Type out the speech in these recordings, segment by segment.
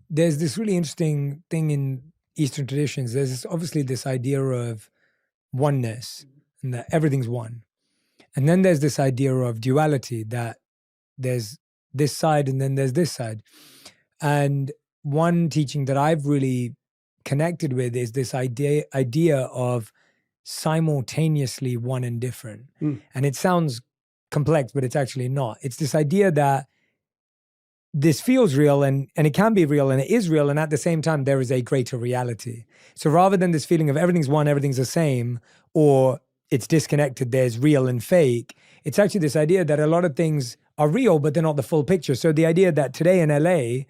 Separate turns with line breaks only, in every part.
there's this really interesting thing in Eastern traditions. There's obviously this idea of oneness and that everything's one. And then there's this idea of duality, that there's this side and then there's this side. And one teaching that I've really connected with is this idea of simultaneously one and different. And it sounds complex, but it's actually not. It's this idea that this feels real and it can be real and it is real. And at the same time, there is a greater reality. So rather than this feeling of everything's one, everything's the same, or it's disconnected, there's real and fake, it's actually this idea that a lot of things are real, but they're not the full picture. So the idea that today in LA,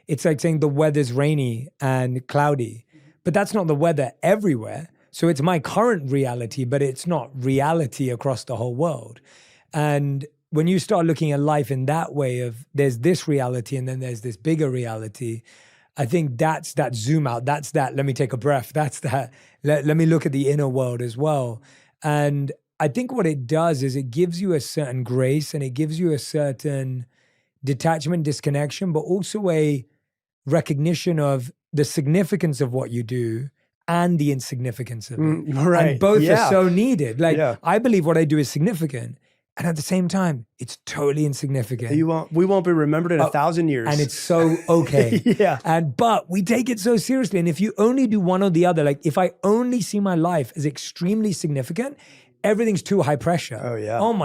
it's like saying the weather's rainy and cloudy, but that's not the weather everywhere. So it's my current reality, but it's not reality across the whole world. And when you start looking at life in that way of there's this reality and then there's this bigger reality, I think that's that zoom out. That's that, let me take a breath. That's that, let me look at the inner world as well. And I think what it does is it gives you a certain grace and it gives you a certain detachment, disconnection, but also a recognition of the significance of what you do and the insignificance of it.
Right.
And both are so needed. Like,
Yeah.
I believe what I do is significant. And at the same time, it's totally insignificant.
We won't be remembered in 1,000 years.
And it's so okay.
Yeah.
But we take it so seriously. And if you only do one or the other, like if I only see my life as extremely significant, everything's too high pressure.
Oh, yeah.
Oh my